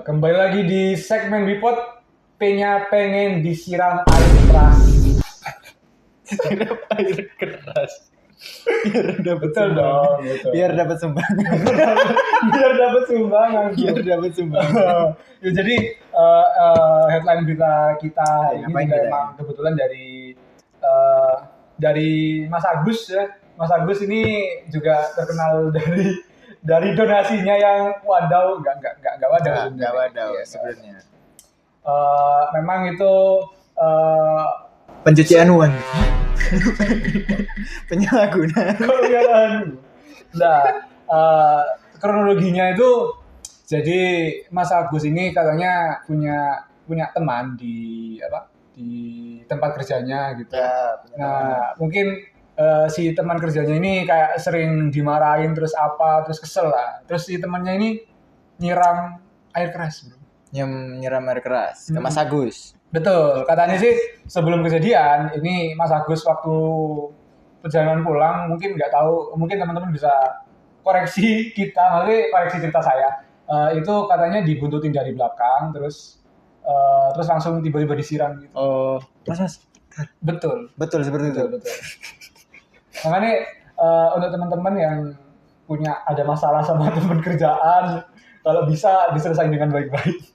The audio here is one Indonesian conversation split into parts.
Kembali lagi di segmen Bipot, P-nya pengen disiram air keras. Siram air keras. Biar dapat Betul dong, betul. Biar dapat sumbangan. Biar dapat sumbangan. Biar dapat sumbangan. Ya, jadi headline berita kita hari ini juga emang kebetulan dari Mas Agus ya. Mas Agus ini juga terkenal dari donasinya yang wadaw, enggak wadaw Enggak wadaw ya, sebenarnya. Memang itu Pencucian uang. Penyalahgunaan. Nah, kronologinya itu jadi Mas Agus ini katanya punya teman di tempat kerjanya gitu. Ya, Nah, mungkin si teman kerjanya ini kayak sering dimarahin terus kesel lah. Terus si temannya ini nyiram air keras, bro. Nyiram air keras ke Mas Agus. Betul, katanya sih sebelum kejadian ini Mas Agus waktu perjalanan pulang mungkin nggak tahu, mungkin teman-teman bisa koreksi kita, nanti koreksi cerita saya. Itu katanya dibuntutin dari belakang terus langsung tiba-tiba disiram gitu. Oh, Mas. Betul Seperti itu. Betul. Makanya untuk teman-teman yang ada masalah sama teman kerjaan, kalau bisa diselesaikan dengan baik-baik.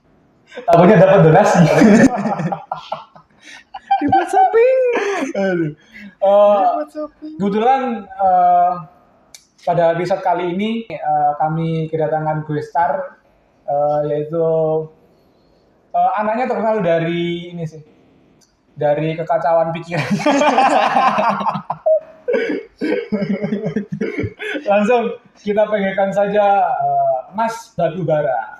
Takutnya dapat donasi. Dibuat shopping. Kebetulan pada episode kali ini kami kedatangan guest star yaitu anaknya terkenal dari ini sih, dari kekacauan pikiran. Langsung kita panggilkan saja Mas Batubara.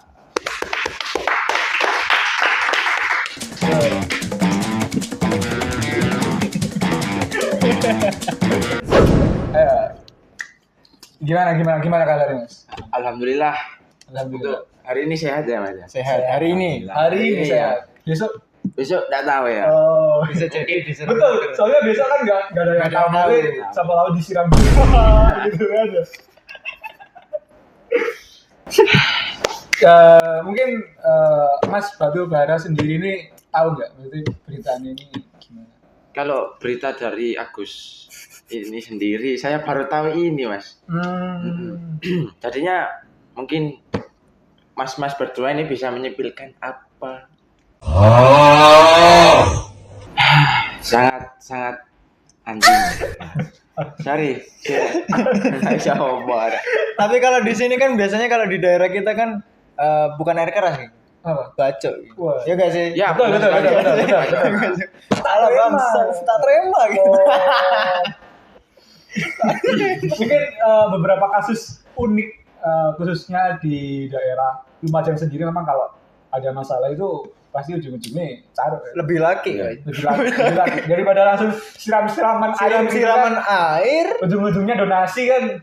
Gimana kabarnya, Mas? Alhamdulillah. Alhamdulillah. Hari ini sehat ya, Mas? Sehat. Hari ini Sehat. Besok enggak tahu ya. oh bisa jadi disiram. betul, soalnya besok kan nggak ada yang tahu siapa tahu disiram gitu kan. Mungkin Mas Batubara sendiri ini tahu nggak berarti beritanya ini gimana? Kalau berita dari Agus ini sendiri, saya baru tahu ini, Mas. Tadinya mungkin Mas-mas berdua ini bisa menyipilkan apa? Sangat anjing. Sorry. Saya ngomong. Tapi kalau di sini kan biasanya kalau di daerah kita kan bukan air keras nih. Apa? Bacok. Wah. Ya enggak sih? Ya, Betul. Salah bangsa, tak terima gitu. Mungkin beberapa kasus unik khususnya di daerah Lumajang sendiri memang kalau ada masalah itu pasti ujung-ujungnya taruh. Lebih laki. Lebih laki. Daripada langsung siraman air. Ujung-ujungnya donasi kan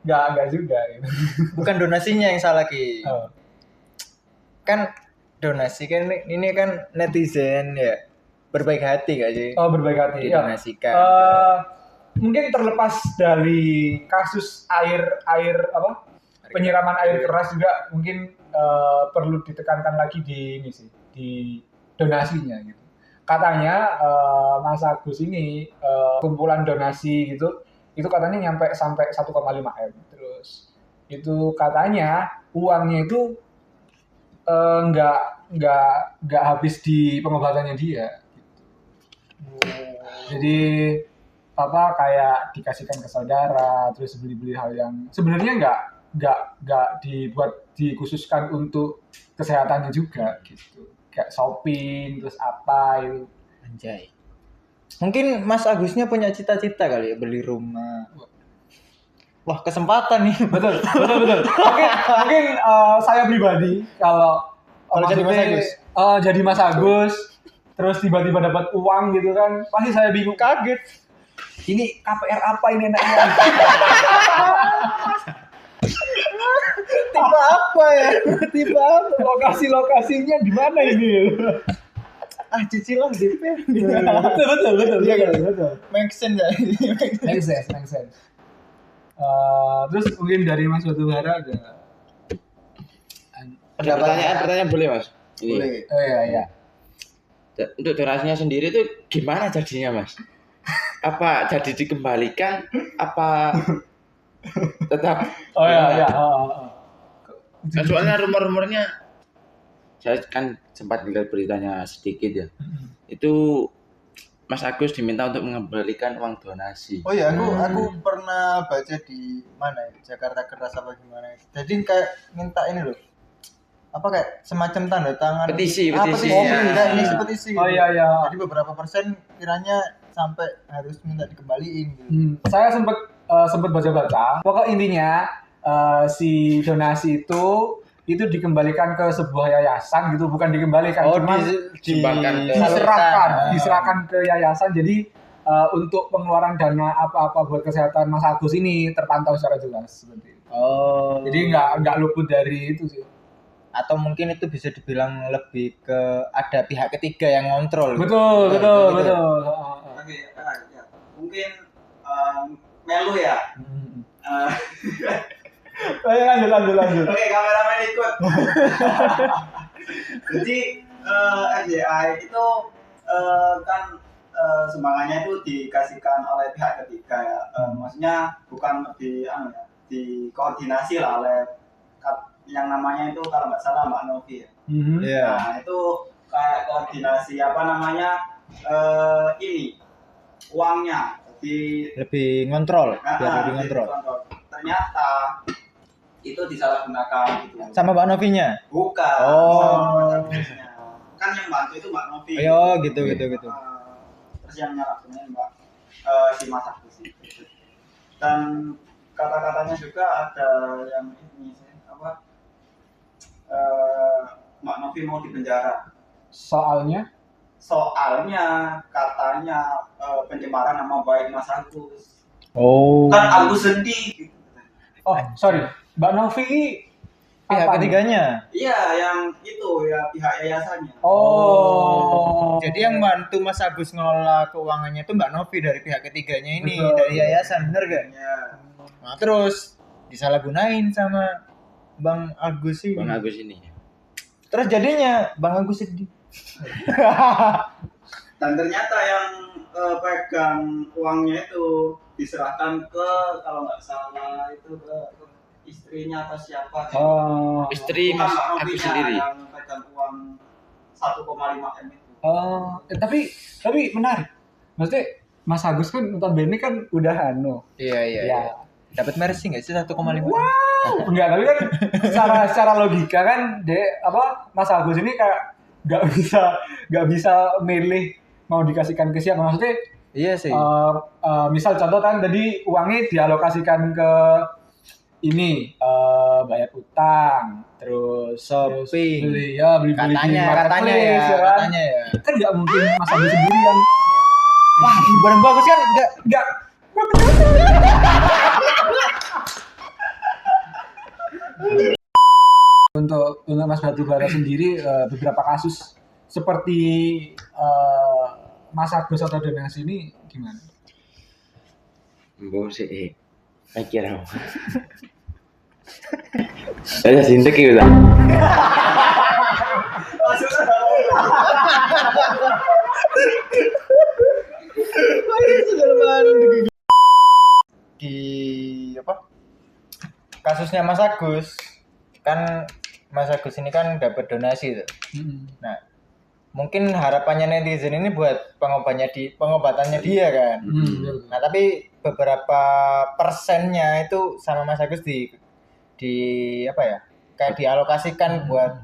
enggak juga gitu. Bukan donasinya yang salah Ki. Oh. Kan donasi kan ini kan netizen ya. Berbaik hati gak sih? Oh, berbaik hati. Didonasikan. Mungkin terlepas dari kasus penyiraman air keras juga mungkin perlu ditekankan lagi di donasinya gitu. Katanya Mas Agus ini kumpulan donasi gitu itu katanya sampai 1,5 M. Terus itu katanya uangnya itu nggak habis di pengobatannya dia gitu. Jadi kayak dikasihkan ke saudara, terus beli hal yang sebenarnya nggak dikhususkan untuk kesehatannya juga gitu, kayak shopping terus apa itu. Anjay. Mungkin Mas Agusnya punya cita-cita kali ya beli rumah. Wah, kesempatan nih. Betul. Mungkin saya pribadi kalau jadi Mas Agus. Jadi Mas Agus terus tiba-tiba dapat uang gitu kan, pasti saya bingung, kaget. Ini KPR apa ini enaknya? Tipe apa ya? Tipe apa? Lokasinya di mana ini? Cicilan DP. Betul. Iya kan? Betul. Make sense ya? Make sense. Terus mungkin dari Mas Batubara ada Ada pertanyaan boleh Mas? Ini. Boleh. Oh iya iya. Untuk donasinya sendiri itu gimana jadinya Mas? Apa jadi dikembalikan? Apa tetap? Oh iya iya. Kan soalnya rumor-rumornya, saya kan sempat lihat beritanya sedikit ya. Itu Mas Agus diminta untuk mengembalikan uang donasi. Oh iya, aku pernah baca di mana ya? Jakarta Keras apa gimana. Jadi kayak minta ini loh. Apa kayak semacam tanda tangan Petisi. petisi Ya. kayak ngisi petisi. Oh iya iya. Jadi beberapa persen kiranya sampai harus minta dikembaliin gitu. Saya sempat baca-baca. Pokok intinya si donasi itu dikembalikan ke sebuah yayasan gitu, bukan dikembalikan, cuma diserahkan ke yayasan. Jadi untuk pengeluaran dana apa-apa buat kesehatan Mas Agus ini terpantau secara jelas seperti itu. Oh. Jadi nggak luput dari itu sih. Atau mungkin itu bisa dibilang lebih ke ada pihak ketiga yang ngontrol. Betul. Oke, ya. Mungkin Melu ya. Lanjut. Oke, kameramen ikut. Jadi SJI itu kan sumbangannya itu dikasihkan oleh pihak ketiga ya. Maksudnya bukan dikoordinasi lah oleh yang namanya itu kalau nggak salah Mbak Novi ya. Iya. Nah itu kayak koordinasi ini uangnya. Jadi Lebih ngontrol, biar lebih ngontrol. Ternyata itu disalahgunakan gitu. Sama Mbak Novinya? Bukan. Oh. Kan yang bantu itu Mbak Novi. Ayo gitu. Terus yang nyalahgunain Mbak si Mas Agus itu. Dan kata-katanya juga ada yang ini Mbak Novi mau dipenjara. Soalnya Katanya pencemaran nama baik Mas Agus. Oh. Kan Agus sedih. oh sorry, Mbak Novi Pihak apa nih? ketiganya. Iya, yang itu ya pihak yayasannya. Oh. Jadi yang bantu Mas Agus ngelola keuangannya itu Mbak Novi dari pihak ketiganya ini, Betul. dari yayasan, bener gak? Ya. Nah terus disalahgunain sama Bang Agus ini. Bang Agus ini. Terus jadinya Bang Agus sedih. Dan ternyata yang pegang uangnya itu diserahkan ke kalau nggak salah itu ke istrinya atau siapa. Oh. Istri Bukan Mas Mbak Agus Novinya sendiri. yang pegang uang 1,5 M itu. Oh, tapi menarik. Maksudnya Mas Agus kan notabene kan udah Iya. Ya. Dapat mercy nggak sih 1,5? Wow, enggak, tapi kan secara logika kan Mas Agus ini kayak nggak bisa milih mau dikasihkan ke siapa. Maksudnya Iya sih. misal contoh kan tadi uangnya dialokasikan ke ini bayar utang, terus Shopping. beli Katanya kan? ya. Kan nggak mungkin Mas Agus sendiri yang Wah, barang bagus kan nggak untuk Mas Batubara sendiri beberapa kasus seperti Mas Agus atau donasi ini gimana? Mbok sih. Saya kira. Saya sintek gitu lah. di apa? Kasusnya Mas Agus kan Mas Agus ini kan dapat donasi tuh. Nah, mungkin harapannya netizen ini buat pengobatannya dia kan. Nah, tapi beberapa persennya itu sama Mas Agus di apa ya? Kayak dialokasikan buat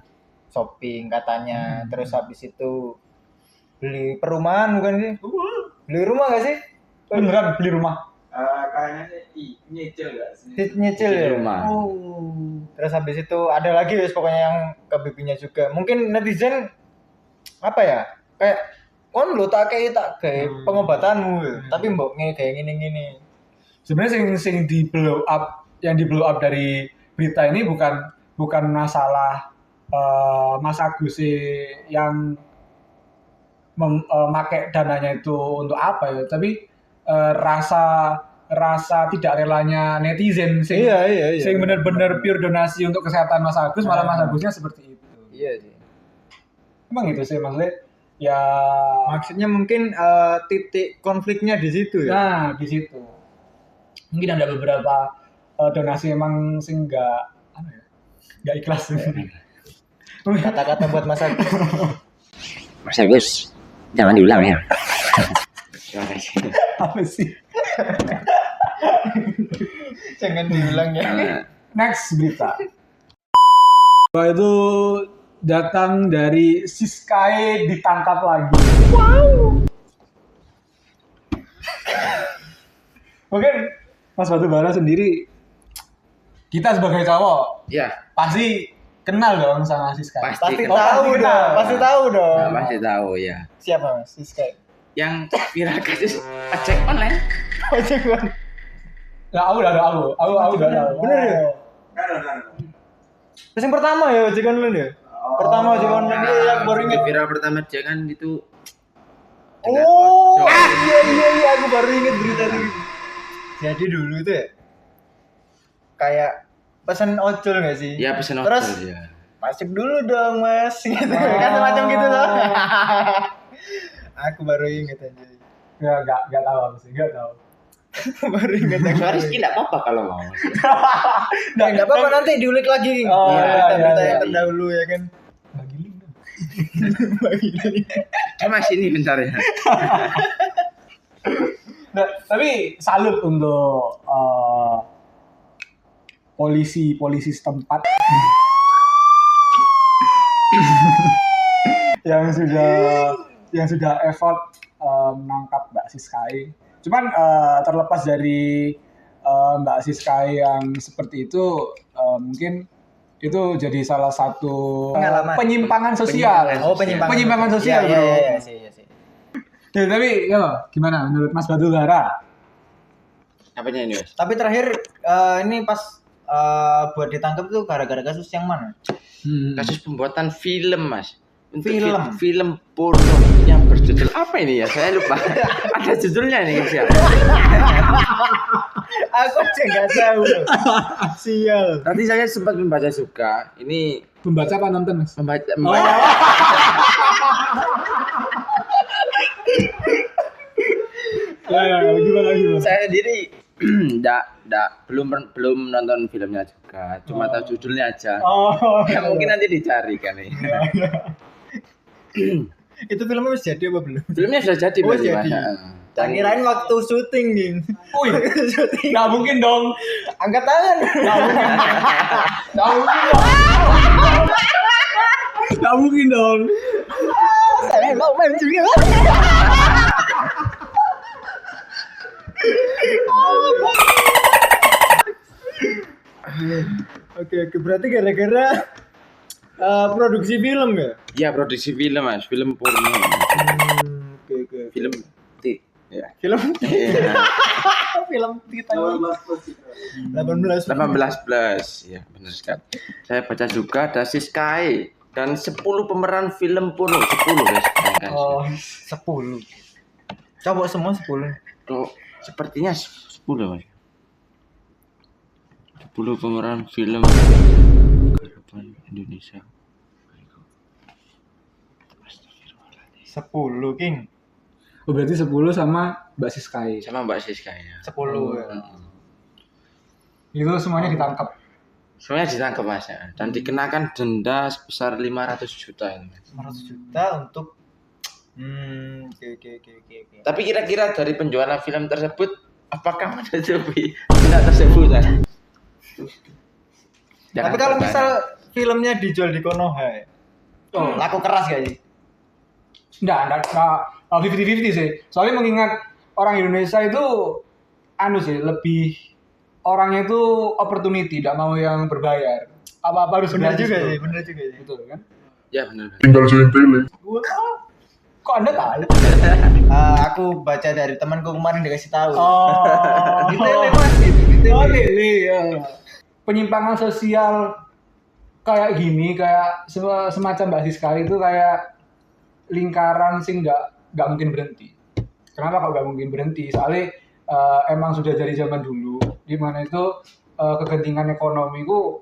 shopping katanya. Terus habis itu beli perumahan bukan sih? Beli rumah gak sih? Beneran beli rumah? Kayaknya sih nyicil gak sih? Nyicil ya? Rumah. Terus habis itu ada lagi wes pokoknya yang ke bibinya juga. Mungkin netizen apa ya? Kayak kon lo tak kayak pengobatanmu, tapi mbok kayak gini. Sebenarnya sing di blow up dari berita ini bukan masalah Mas Agus yang memakai dananya itu untuk apa ya, tapi rasa rasa tidak relanya netizen sing Iya. sing bener-bener pure donasi untuk kesehatan Mas Agus, malah Mas Agusnya seperti itu. Iya sih. Emang gitu sih maksudnya ya. Maksudnya mungkin titik konfliknya di situ ya. Nah di situ mungkin ada beberapa donasi emang sih nggak ikhlas. Kata-kata buat Mas Agus. Mas Agus, jangan diulang ya. Terima kasih. Apa sih? Jangan diulang ya. Next berita. Bahwa itu datang dari Siskae ditangkap lagi. Wow. Mungkin Mas Batubara sendiri, kita sebagai cowok Ya, pasti kenal dong sama Siskae. pasti Pasti tahu dong. Pasti tahu dong. Nah, pasti tahu ya. Siapa Mas? Siskae. Yang viral kasus ojek online. Ojek Bang. Nah, aku udah tahu. Bener ya? Kan. Terus yang pertama ya ojek online ya? Pertama ojek online dia yang baru inget. Viral pertama dia kan itu. Oh, ojol. iya, aku baru inget berita ini. Jadi dulu itu ya, kayak pesan ojol nggak sih? Ya pesen Terus ojol ya. masuk dulu dong Mas, gitu kan semacam gitu loh. Aku baru inget aja. Nggak tahu aku sih, nggak tahu. Baru inget aja. Suara Rizky nggak apa-apa kalau mau. Nggak apa-apa nanti diulik lagi. Oh, Berita-berita iya. yang terdahulu ya kan. Bagi link dong. Mas ini bentar ya. Nah, tapi salut untuk polisi setempat yang sudah effort menangkap Mbak Siskae. Cuman terlepas dari Mbak Siskae yang seperti itu, mungkin itu jadi salah satu Pengalaman. penyimpangan sosial. Penyimpangan sosial, bro. Iya sih. Ya, tapi ya gimana menurut Mas Batubara? Apanya ini Mas? Tapi terakhir ini pas buat ditangkap tuh gara-gara kasus yang mana? Kasus pembuatan film Mas. Untuk Film porno yang berjudul apa ini ya? Saya lupa. Ada judulnya nih guys ya. Aku aja nggak tahu. Sial. Nanti saya sempat membaca juga. Ini Membaca apa nonton, Mas? membaca. Gimana? Saya sendiri belum nonton filmnya juga. Cuma tahu judulnya aja. Ya, mungkin nanti dicari kan nih. Itu filmnya masih jadi apa belum? Filmnya sudah jadi Oh, berarti, jadi. Mas. Tak kirain waktu syuting nih. Wih, Syuting. nggak mungkin dong. Angkat tangan. Nggak mungkin dong. Saya mau main juga. Oke, berarti gara-gara produksi film ya? Ya produksi film Mas, film porno. Oke. Film ya. Film Iya. film kita 18 18. 18+, ya benar sekali. Saya baca juga ada Siskae dan 10 pemeran film porno, 10 guys. Bayangkan. 10. Coba semua 10. Tuh, sepertinya 10 Mas. 10 pemeran film garapan Indonesia. 10, King. Oh, berarti 10 sama Mbak Siskae. Sama Mbak Siskae ya. 10 ya. Itu semuanya ditangkap. Semuanya ditangkap Mas ya. Dan dikenakan denda sebesar 500 juta ini, Mas. 500 juta untuk oke. Tapi kira-kira dari penjualan film tersebut apakah menutupi denda tersebut kan? Tapi kalau misal filmnya dijual di Konoha ya? Laku keras gak sih? Enggak 50-50 sih. Soalnya mengingat orang Indonesia itu lebih orangnya itu opportunity, tidak mau yang berbayar. Apa-apa harus Bener gratis, juga bro. sih, bener juga sih. Betul kan? Ya benar. Kok Anda tahu? Aku baca dari temanku kemarin dikasih tahu. Oh. Di tele Mas, gitu. Di tele. Oh, Lili, ya. Penyimpangan sosial kayak gini, kayak semacam Mbak Siskae itu kayak lingkaran sih nggak mungkin berhenti. Kenapa kok nggak mungkin berhenti? Soalnya emang sudah dari zaman dulu, di mana itu kegentingan ekonomi itu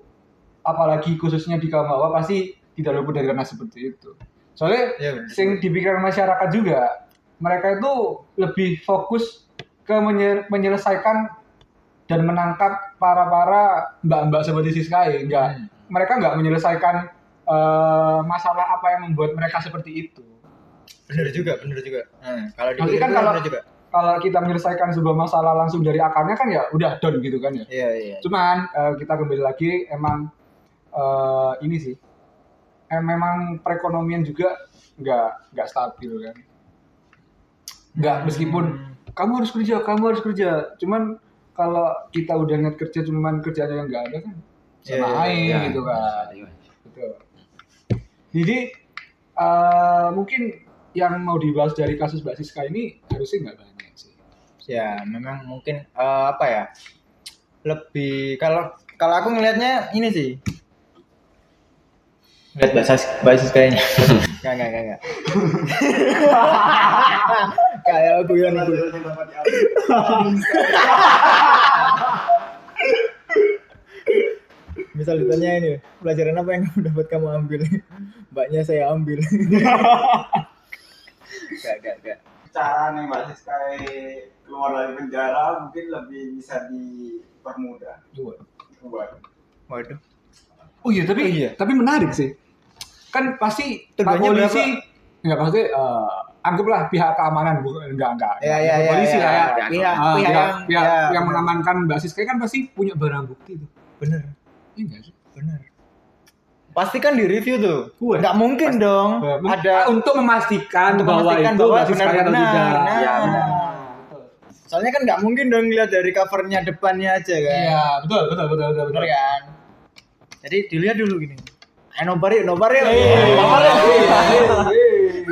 apalagi khususnya di kaum bawah pasti tidak luput dari ranah seperti itu. Soalnya sing dipikirkan masyarakat juga, mereka itu lebih fokus ke menyelesaikan dan menangkap para mbak-mbak seperti Siskae. Mereka nggak menyelesaikan masalah apa yang membuat mereka seperti itu. Bener juga. Kalau nanti kan kalau kita menyelesaikan sebuah masalah langsung dari akarnya kan ya udah down gitu kan ya. Iya. Cuman kita kembali lagi emang ini sih, memang perekonomian juga nggak stabil kan. Nggak, meskipun kamu harus kerja. Cuman kalau kita udah niat kerja cuman kerjanya yang nggak ada kan sama gitu kan. Gitu. Jadi mungkin yang mau dibahas dari kasus Mbak Siska ini harusnya nggak banyak sih. Ya memang mungkin lebih kalau aku ngelihatnya ini sih. Lihat basis kayaknya. Enggak. Kayak guyon itu. Misal ditanya ini, pelajaran apa yang dapat kamu ambil? Mbaknya saya ambil. Enggak. Cara nih Mbak Siska keluar dari penjara mungkin lebih bisa dipermudah. Waduh. Oh iya, tapi menarik sih. Kan pasti Pak polisi enggak pasti anggaplah pihak keamanan enggak. Ya, polisi lah ya. Pihak yang mengamankan Mbak Siska kan pasti punya barang bukti tuh. Bener. Iya sih. Bener. Pasti kan di-review tuh. Enggak mungkin dong. Ada untuk memastikan bahwa itu Mbak Siska atau tidak. Iya, benar. Soalnya kan enggak mungkin dong lihat dari covernya depannya aja kan. Iya, betul. Bener kan? Jadi dilihat dulu gini. Nobar yuk.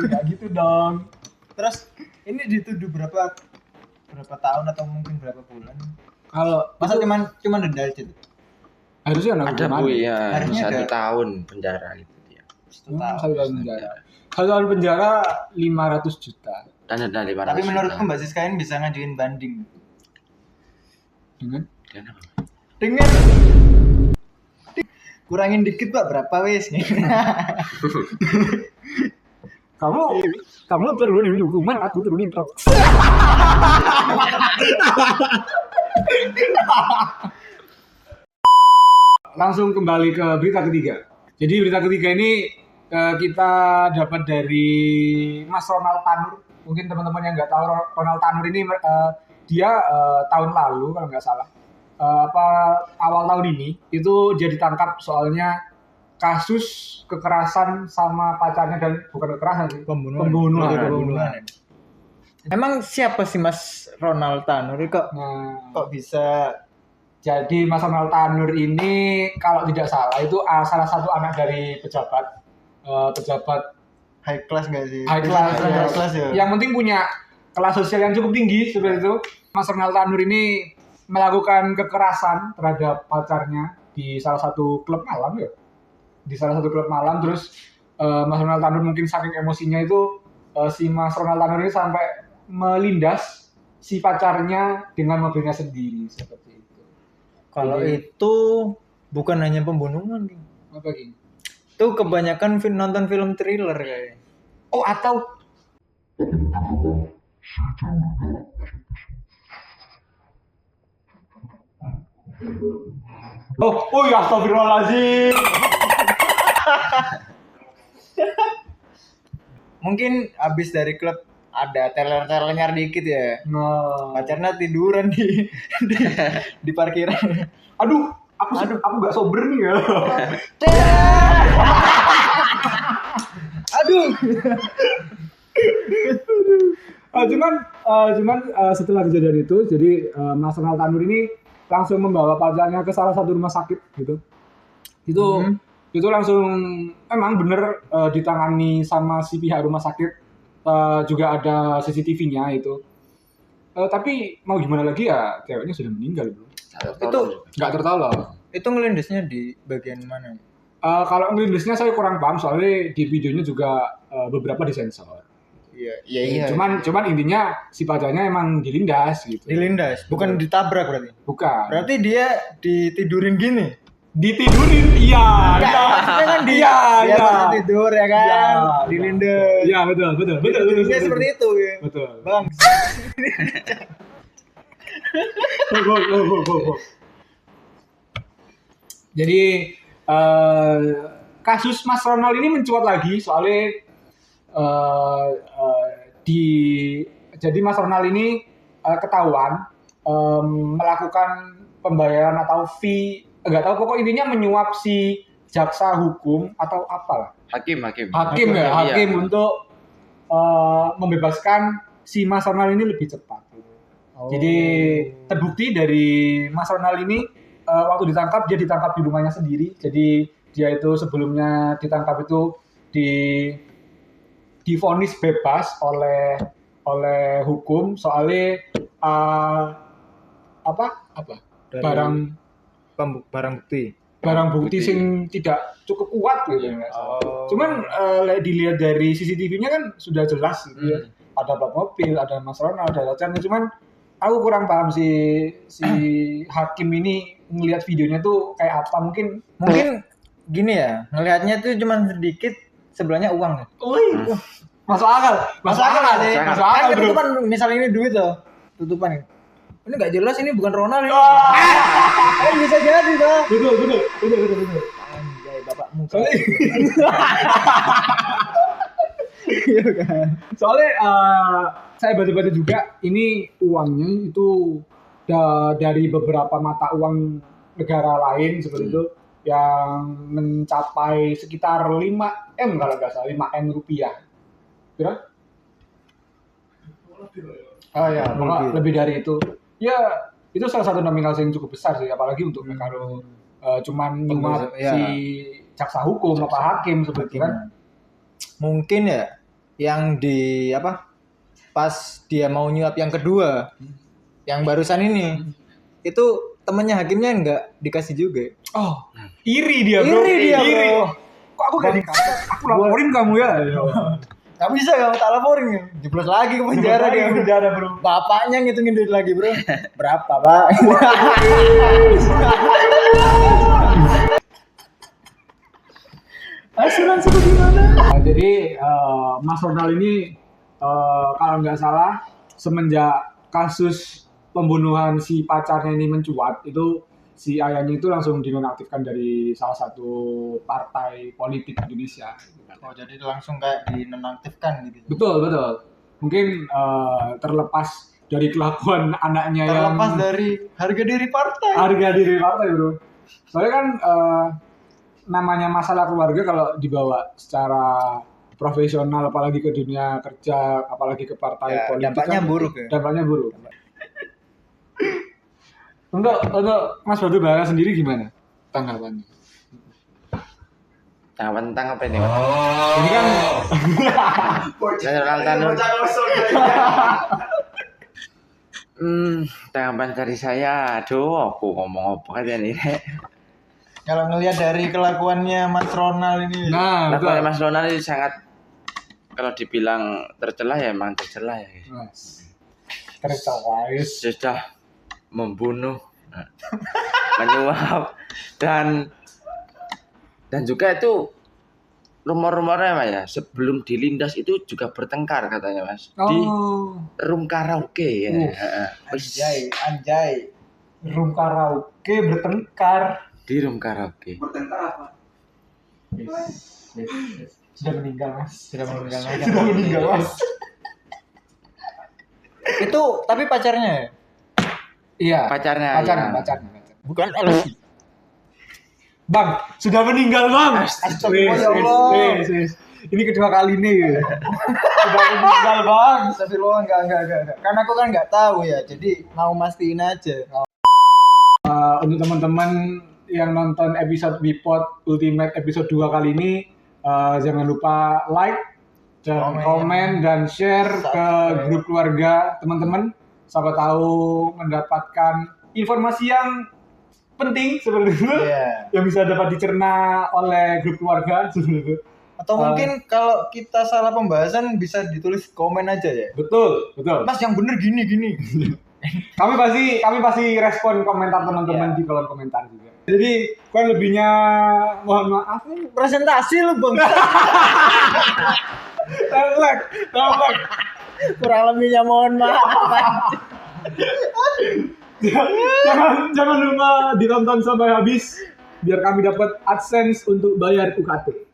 Enggak gitu dong. Terus ini dituduh berapa tahun atau mungkin berapa bulan? Kalau masa cuman denda aja tuh? Harusnya ada Bu ya, harusnya 1 tahun penjara gitu dia. 1 tahun penjara. 1 tahun penjara 500 juta. Dan denda 500. Tapi menurutku Mbak Siska ini bisa ngajuin banding. Dengan kurangin dikit Pak, berapa wes? Kamu turunin hukuman, aku turunin rok. Langsung kembali ke berita ketiga. Jadi berita ketiga ini kita dapat dari Mas Ronald Tanur. Mungkin teman-teman yang nggak tahu Ronald Tanur ini dia tahun lalu kalau nggak salah awal tahun ini itu dia ditangkap soalnya kasus kekerasan sama pacarnya dan bukan kekerasan sih, pembunuhan. Emang siapa sih Mas Ronald Tanur kok bisa? Jadi Mas Ronald Tanur ini kalau tidak salah itu salah satu anak dari pejabat high class nggak sih? High class ya. Yang penting punya kelas sosial yang cukup tinggi seperti itu. Mas Ronald Tanur ini melakukan kekerasan terhadap pacarnya di salah satu klub malam ya. Di salah satu klub malam terus Mas Ronald Tanur mungkin saking emosinya itu si Mas Ronald Tanur ini sampai melindas si pacarnya dengan mobilnya sendiri seperti itu. Kalau itu bukan hanya pembunuhan, apa gitu? Itu kebanyakan nonton film thriller kayaknya. Oh atau Oh ya astagfirullahaladzim. Mungkin abis dari klub ada teler-teler dikit ya. Pacarnya tiduran di parkiran. Aduh, aku nggak sober nih ya. Aduh. Cuman setelah kejadian itu, jadi Mas Ronald Tanur ini langsung membawa pacarnya ke salah satu rumah sakit gitu. Itu langsung emang bener ditangani sama si pihak rumah sakit. Juga ada CCTV-nya itu. Tapi mau gimana lagi ya, ceweknya sudah meninggal bro. Itu nggak tertolong. Itu ngelindasnya di bagian mana? Kalau ngelindasnya saya kurang paham soalnya di videonya juga beberapa disensor. Iya. Cuman intinya si pacarnya emang dilindas gitu. Dilindas, bukan ditabrak berarti. Bukan. Berarti dia ditidurin gini. Ditidurin, iya. Maksudnya kan Iya. pas tidur ya kan, Iya. dilindas. Iya, betul. Tidurnya seperti itu ya. Betul. Bang. Jadi kasus Mas Ronald ini mencuat lagi soalnya jadi Mas Ronald ini ketahuan melakukan pembayaran atau fee, enggak tahu pokok intinya menyuap si jaksa hukum atau apalah. Hakim. Hakim untuk membebaskan si Mas Ronald ini lebih cepat. Jadi terbukti dari Mas Ronald ini waktu ditangkap dia ditangkap di rumahnya sendiri. Jadi dia itu sebelumnya ditangkap itu divonis bebas oleh hukum soalnya Dari barang bukti sing tidak cukup kuat gitu ya. Cuman dilihat dari CCTV-nya kan sudah jelas gitu ya. Ada plat mobil, ada Mas Ronald, ada pacarnya. Cuman aku kurang paham si hakim ini ngelihat videonya tuh kayak apa. Mungkin gini ya, ngelihatnya tuh cuman sedikit, sebelahnya uang. masuk akal Kan bro. tutupan, misalnya ini duit loh, tutupan ini nggak jelas, ini bukan Ronald ini. Kan bisa jadi toh. Betul. Anjay, bapakmu. Soalnya saya baca-baca juga ini uangnya itu dari beberapa mata uang negara lain seperti itu yang mencapai sekitar 5M kalau nggak salah, 5M rupiah. Kira? Ya, lebih dari itu. Ya, itu salah satu nominal yang cukup besar sih, apalagi untuk kalau cuman nyuap si jaksa hukum apa hakim seperti itu kan. Mungkin ya yang pas dia mau nyuap yang kedua, yang barusan ini, itu temannya hakimnya nggak dikasih juga. Oh, iri dia bro. Kok aku gak dikasih? Aku laporin kamu ya. Gak bisa, kamu tak laporin, jeblos lagi ke penjara dia. Bro. Bapaknya ngitungin duit lagi bro. Berapa pak? Asuransi itu gimana? Nah, jadi Mas Ronald ini kalau nggak salah semenjak kasus pembunuhan si pacarnya ini mencuat, itu si ayahnya itu langsung dinonaktifkan dari salah satu partai politik Indonesia. Oh, jadi langsung kayak dinonaktifkan gitu. Betul. Mungkin terlepas dari kelakuan anaknya Terlepas yang dari harga diri partai. Bro. Soalnya kan namanya masalah keluarga kalau dibawa secara profesional, apalagi ke dunia kerja, apalagi ke partai politik, dampaknya kan, buruk ya. Dampaknya buruk. Untuk Mas Badu Bara sendiri gimana tanggapannya? Tentang apa ini? Ini kan tanggapan dari saya, aduh, aku ngomong apa kan ini? Kalau ngelihat dari kelakuannya Mas Ronald ini, Kelakuan Mas Ronald ini sangat, kalau dibilang tercela ya emang tercela ya. tercela. Sudah membunuh, menyuap, dan juga itu rumor-rumornya Mas ya, sebelum dilindas itu juga bertengkar katanya Mas di room karaoke ya. Anjay. Room karaoke bertengkar. Di room karaoke. Bertengkar apa? Sudah meninggal Mas. Itu tapi pacarnya ya? Iya. Pacarnya. Bukan LC. Bang, sudah meninggal Bang. Astagfirullah. Ini kedua kali nih. Sudah meninggal Bang. Astagfirullah, enggak. Karena aku kan enggak tahu ya. Jadi mau mastiin aja. Untuk teman-teman yang nonton episode Bipod Ultimate episode 2 kali ini, jangan lupa like, dan komen dan share ke grup keluarga teman-teman. Siapa tahu mendapatkan informasi yang penting seperti itu, yang bisa dapat dicerna oleh grup keluarga seperti itu. Atau mungkin kalau kita salah pembahasan bisa ditulis komen aja ya. Betul. Mas yang bener gini. Kami pasti respon komentar teman-teman di kolom komentar juga. Jadi kurang lebihnya mohon maaf nih. Presentasi lu bang. Tolong. Kurang lebihnya mohon maaf. Jangan lupa ditonton sampai habis biar kami dapat AdSense untuk bayar UKT.